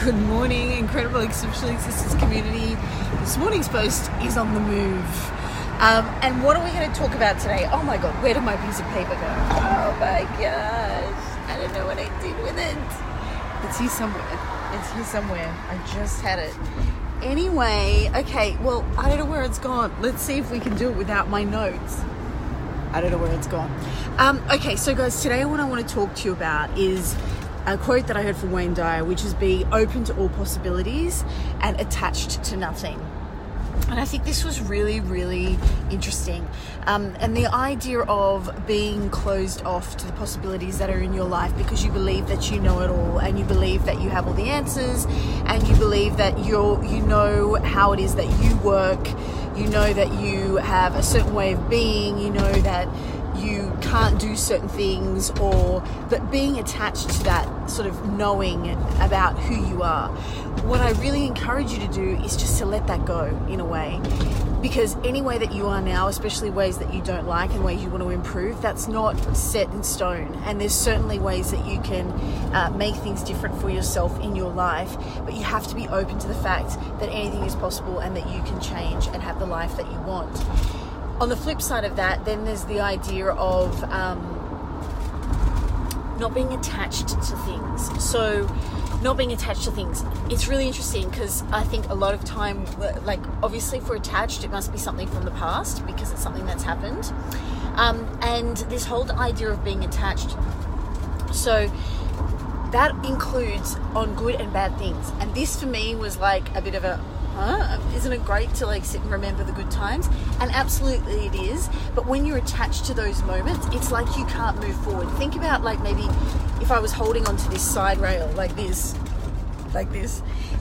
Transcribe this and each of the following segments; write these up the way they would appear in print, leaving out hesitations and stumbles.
Good morning, incredible exceptional existence community. This morning's post is on the move. And what are we going to talk about today? Oh my God, where did my piece of paper go? Oh my gosh, I don't know what I did with it. It's here somewhere. I just had it. Anyway, okay, well, I don't know where it's gone. Let's see if we can do it without my notes. I don't know where it's gone. Okay, so guys, today what I want to talk to you about is a quote that I heard from Wayne Dyer, which is be open to all possibilities and attached to nothing. And I think this was really, really interesting. And the idea of being closed off to the possibilities that are in your life because you believe that you know it all, and you believe that you have all the answers, and you believe that you know how it is that you work, you know that you have a certain way of being, you know that you can't do certain things, or that being attached to that sort of knowing about who you are. What I really encourage you to do is just to let that go in a way, because any way that you are now, especially ways that you don't like and ways you want to improve, that's not set in stone. And there's certainly ways that you can make things different for yourself in your life, but you have to be open to the fact that anything is possible and that you can change and have the life that you want. On the flip side of that, then there's the idea of not being attached to things. So not being attached to things, it's really interesting because I think a lot of time, like obviously if we're attached, it must be something from the past because it's something that's happened. And this whole idea of being attached, so that includes on good and bad things. And this for me was like a bit of a, isn't it great to like sit and remember the good times? And absolutely it is. But when you're attached to those moments, it's like you can't move forward. Think about like maybe if I was holding onto this side rail like this,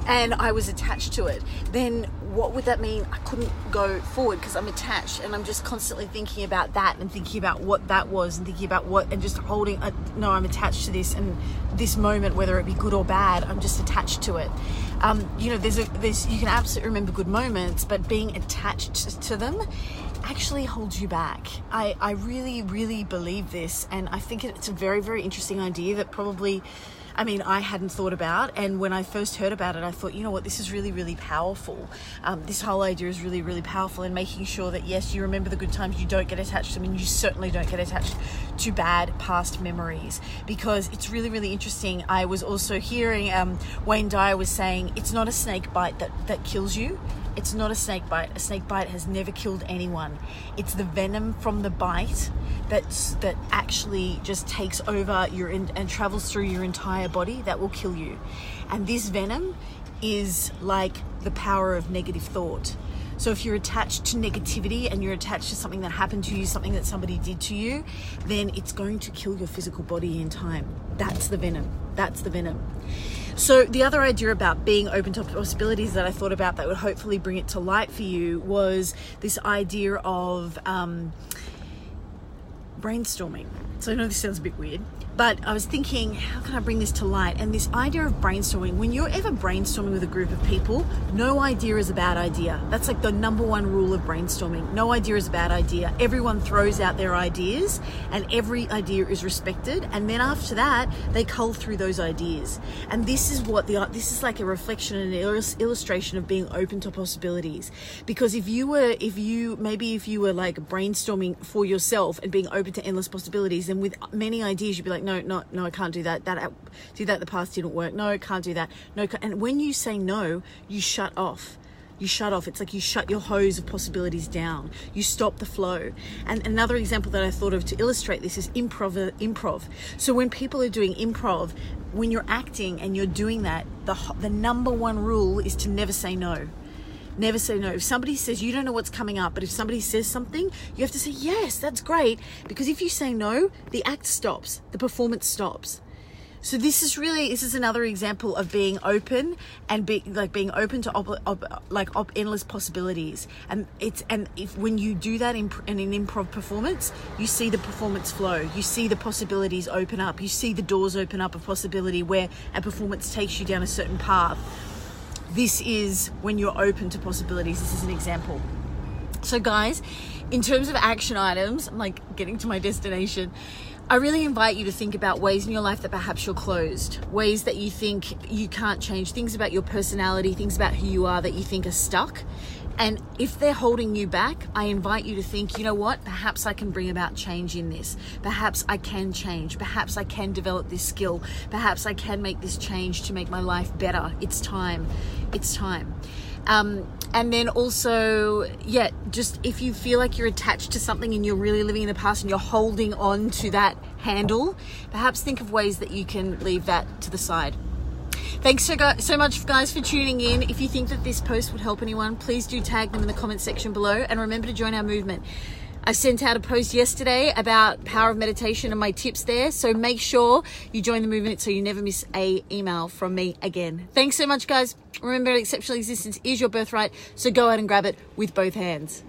and I was attached to it, then what would that mean? I couldn't go forward because I'm attached, and I'm just constantly thinking about that and thinking about what that was and thinking about what, and just holding, no, I'm attached to this, and this moment, whether it be good or bad, I'm just attached to it. There's you can absolutely remember good moments, but being attached to them actually holds you back. I really, really believe this, and I think it's a very, very interesting idea that probably, I hadn't thought about. And when I first heard about it, I thought, you know what, this is really, really powerful. This whole idea is really, really powerful, and making sure that, yes, you remember the good times, you don't get attached to them, and you certainly don't get attached to bad past memories, because it's really, really interesting. I was also hearing Wayne Dyer was saying it's not a snake bite that kills you. It's not a snake bite. A snake bite has never killed anyone. It's the venom from the bite that actually just takes over and travels through your entire body that will kill you. And this venom is like the power of negative thought. So if you're attached to negativity and you're attached to something that happened to you, something that somebody did to you, then it's going to kill your physical body in time. That's the venom. That's the venom. So the other idea about being open to possibilities that I thought about that would hopefully bring it to light for you was this idea of brainstorming. So I know this sounds a bit weird, but I was thinking, how can I bring this to light? And this idea of brainstorming, when you're ever brainstorming with a group of people, no idea is a bad idea. That's like the number one rule of brainstorming. No idea is a bad idea. Everyone throws out their ideas, and every idea is respected. And then after that, they cull through those ideas. And this is this is like a reflection and an illustration of being open to possibilities. Because if you were like brainstorming for yourself and being open to endless possibilities, then with many ideas, you'd be like, no, I can't do that. That in the past didn't work. No, can't do that. No, and when you say no, you shut off. It's like you shut your hose of possibilities down. You stop the flow. And another example that I thought of to illustrate this is improv. So when people are doing improv, when you're acting and you're doing that, the number one rule is to never say no. Never say no. If somebody says, you don't know what's coming up, but if somebody says something, you have to say, yes, that's great. Because if you say no, the act stops, the performance stops. So this is another example of being open and being open to endless possibilities. And when you do that in an improv performance, you see the performance flow. You see the possibilities open up. You see the doors open up of possibility where a performance takes you down a certain path. This is when you're open to possibilities. This is an example. So guys, in terms of action items, I'm like getting to my destination. I really invite you to think about ways in your life that perhaps you're closed, ways that you think you can't change, things about your personality, things about who you are that you think are stuck. And if they're holding you back, I invite you to think, you know what, perhaps I can bring about change in this. Perhaps I can change. Perhaps I can develop this skill. Perhaps I can make this change to make my life better. It's time. It's time. And then also, just if you feel like you're attached to something and you're really living in the past and you're holding on to that handle, perhaps think of ways that you can leave that to the side. Thanks so much, guys, for tuning in. If you think that this post would help anyone, please do tag them in the comment section below, and remember to join our movement. I sent out a post yesterday about power of meditation and my tips there, so make sure you join the movement so you never miss an email from me again. Thanks so much, guys. Remember, exceptional existence is your birthright, so go out and grab it with both hands.